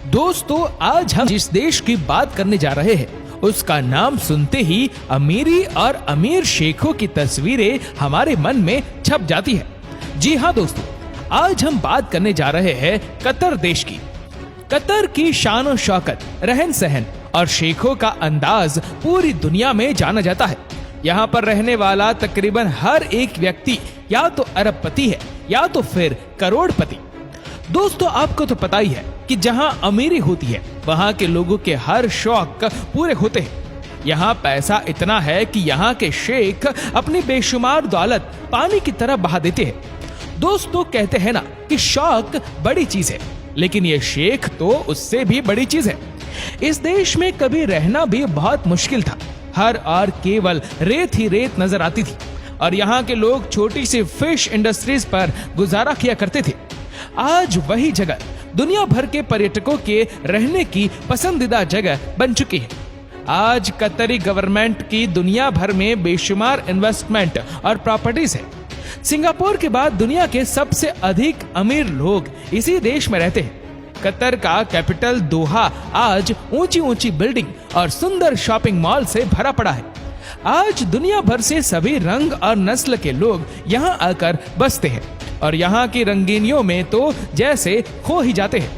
दोस्तों, आज हम जिस देश की बात करने जा रहे हैं उसका नाम सुनते ही अमीरी और अमीर शेखों की तस्वीरें हमारे मन में छप जाती है। जी हाँ दोस्तों, आज हम बात करने जा रहे हैं कतर देश की। कतर की शान और शौकत, रहन सहन और शेखों का अंदाज पूरी दुनिया में जाना जाता है। यहाँ पर रहने वाला तकरीबन हर एक व्यक्ति या तो अरबपति है या तो फिर करोड़पति। दोस्तों, आपको तो पता ही है कि जहाँ अमीरी होती है वहाँ के लोगों के हर शौक पूरे होते हैं। यहाँ पैसा इतना है कि यहाँ के शेख अपनी बेशुमार दौलत पानी की तरह बहा देते हैं। दोस्तों, कहते हैं ना कि शौक बड़ी चीज है, लेकिन ये शेख तो उससे भी बड़ी चीज है। इस देश में कभी रहना भी बहुत मुश्किल था। हर और केवल रेत ही रेत नजर आती थी और यहाँ के लोग छोटी सी फिश इंडस्ट्रीज पर गुजारा किया करते थे। आज वही जगह दुनिया भर के पर्यटकों के रहने की पसंदीदा जगह बन चुकी है। आज कतरी गवर्नमेंट की दुनिया भर में बेशुमार इन्वेस्टमेंट और प्रॉपर्टीज है। सिंगापुर के बाद दुनिया के सबसे अधिक अमीर लोग इसी देश में रहते हैं। कतर का कैपिटल दोहा आज ऊंची ऊंची बिल्डिंग और सुंदर शॉपिंग मॉल से भरा पड़ा है। आज दुनिया भर से सभी रंग और नस्ल के लोग यहाँ आकर बसते हैं और यहाँ की रंगीनियों में तो जैसे खो ही जाते हैं।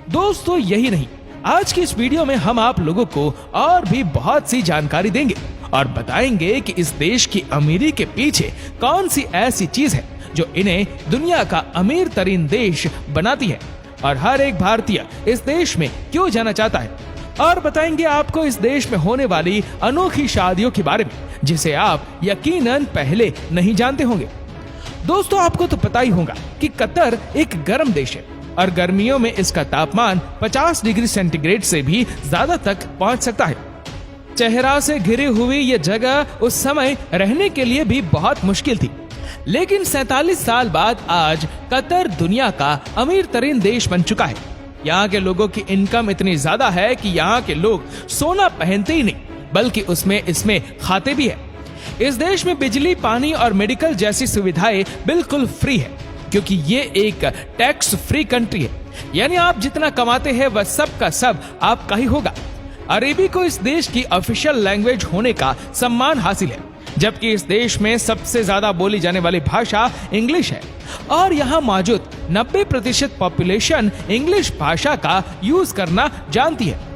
दोस्तों, यही नहीं, आज की इस वीडियो में हम आप लोगों को और भी बहुत सी जानकारी देंगे और बताएंगे कि इस देश की अमीरी के पीछे कौन सी ऐसी चीज है जो इन्हें दुनिया का अमीर तरीन देश बनाती है और हर एक भारतीय इस देश में क्यों जाना चाहता है। और बताएंगे आपको इस देश में होने वाली अनोखी शादियों के बारे में जिसे आप यकीनन पहले नहीं जानते होंगे। दोस्तों, आपको तो पता ही होगा कि कतर एक गर्म देश है और गर्मियों में इसका तापमान 50 डिग्री सेंटीग्रेड से भी ज्यादा तक पहुंच सकता है। चेहरा से घिरी हुई ये जगह उस समय रहने के लिए भी बहुत मुश्किल थी, लेकिन 47 साल बाद आज कतर दुनिया का अमीर तरीन देश बन चुका है। यहाँ के लोगों की इनकम इतनी ज्यादा है कि यहाँ के लोग सोना पहनते ही नहीं बल्कि इसमें खाते भी है। इस देश में बिजली, पानी और मेडिकल जैसी सुविधाएं बिल्कुल फ्री है क्योंकि ये एक टैक्स फ्री कंट्री है। यानी आप जितना कमाते हैं वह सब का सब आपका ही होगा। अरबी को इस देश की ऑफिशियल लैंग्वेज होने का सम्मान हासिल है, जबकि इस देश में सबसे ज्यादा बोली जाने वाली भाषा इंग्लिश है और यहाँ मौजूद 90% पॉपुलेशन इंग्लिश भाषा का यूज करना जानती है।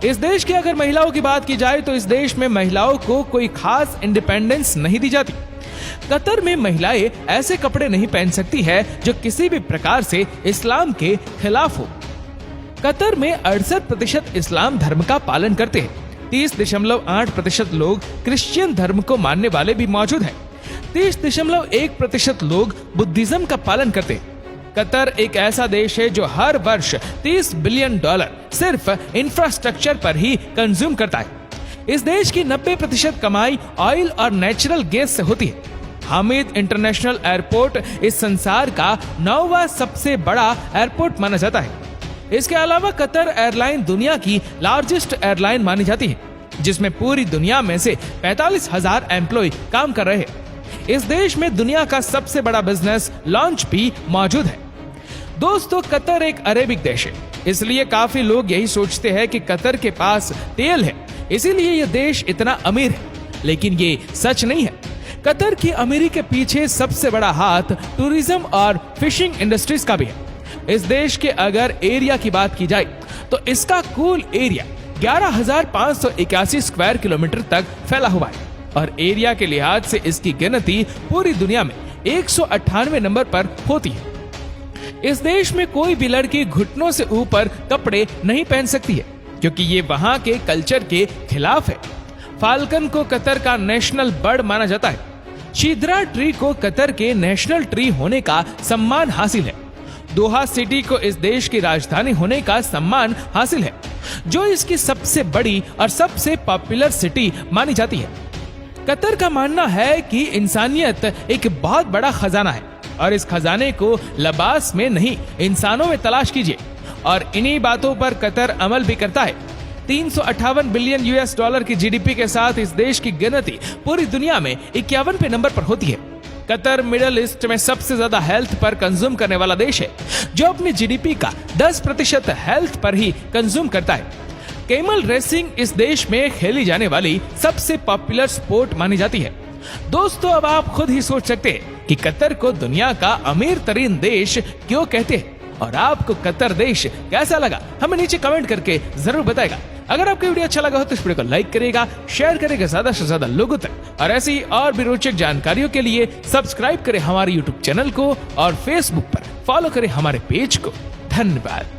इस देश की अगर महिलाओं की बात की जाए तो इस देश में महिलाओं को कोई खास इंडिपेंडेंस नहीं दी जाती। कतर में महिलाएं ऐसे कपड़े नहीं पहन सकती है जो किसी भी प्रकार से इस्लाम के खिलाफ हो। कतर में 68% इस्लाम धर्म का पालन करते हैं। 30.8% लोग क्रिश्चियन धर्म को मानने वाले भी मौजूद हैं। 30.1% लोग बुद्धिज्म का पालन करते हैं। कतर एक ऐसा देश है जो हर वर्ष $30 बिलियन सिर्फ इंफ्रास्ट्रक्चर पर ही कंज्यूम करता है। इस देश की 90% कमाई ऑयल और नेचुरल गैस से होती है। हामिद इंटरनेशनल एयरपोर्ट इस संसार का 9वां सबसे बड़ा एयरपोर्ट माना जाता है। इसके अलावा कतर एयरलाइन दुनिया की लार्जेस्ट एयरलाइन मानी जाती है, जिसमें पूरी दुनिया में से 45,000 एम्प्लॉय काम कर रहे हैं। इस देश में दुनिया का सबसे बड़ा बिजनेस लॉन्च भी मौजूद है। दोस्तों, कतर एक अरेबिक देश है, इसलिए काफी लोग यही सोचते हैं कि कतर के पास तेल है, इसीलिए यह देश इतना अमीर है, लेकिन ये सच नहीं है। कतर की अमीरी के पीछे सबसे बड़ा हाथ टूरिज्म और फिशिंग इंडस्ट्रीज का भी है। इस देश के अगर एरिया की बात की जाए तो इसका कुल एरिया 11,581 स्क्वायर किलोमीटर तक फैला हुआ है और एरिया के लिहाज से इसकी गिनती पूरी दुनिया में 198 नंबर पर होती है। इस देश में कोई भी लड़की घुटनों से ऊपर कपड़े नहीं पहन सकती है क्योंकि ये वहाँ के कल्चर के खिलाफ है। फाल्कन को कतर का नेशनल बर्ड माना जाता है। शीदरा ट्री को कतर के नेशनल ट्री होने का सम्मान हासिल है। दोहा सिटी को इस देश की राजधानी होने का सम्मान हासिल है, जो इसकी सबसे बड़ी और सबसे पॉपुलर सिटी मानी जाती है। कतर का मानना है कि इंसानियत एक बहुत बड़ा खजाना है और इस खजाने को लिबास में नहीं इंसानों में तलाश कीजिए, और इन्हीं बातों पर कतर अमल भी करता है। 358 बिलियन US डॉलर की GDP के साथ इस देश की गिनती पूरी दुनिया में 51वें नंबर पर होती है। कतर मिडिल ईस्ट में सबसे ज्यादा हेल्थ पर कंज्यूम करने वाला देश है, जो अपनी जीडीपी का 10% हेल्थ पर ही कंज्यूम करता है। कैमल रेसिंग इस देश में खेली जाने वाली सबसे पॉपुलर स्पोर्ट मानी जाती है। दोस्तों, अब आप खुद ही सोच सकते हैं कि कतर को दुनिया का अमीर तरीन देश क्यों कहते हैं, और आपको कतर देश कैसा लगा हमें नीचे कमेंट करके जरूर बताएगा। अगर आपको वीडियो अच्छा लगा हो तो इस वीडियो को लाइक करेगा, शेयर करेगा ज्यादा से ज्यादा लोगों तक, और ऐसी और भी रोचक जानकारियों के लिए सब्सक्राइब करें हमारे यूट्यूब चैनल को और फेसबुक पर फॉलो करें हमारे पेज को। धन्यवाद।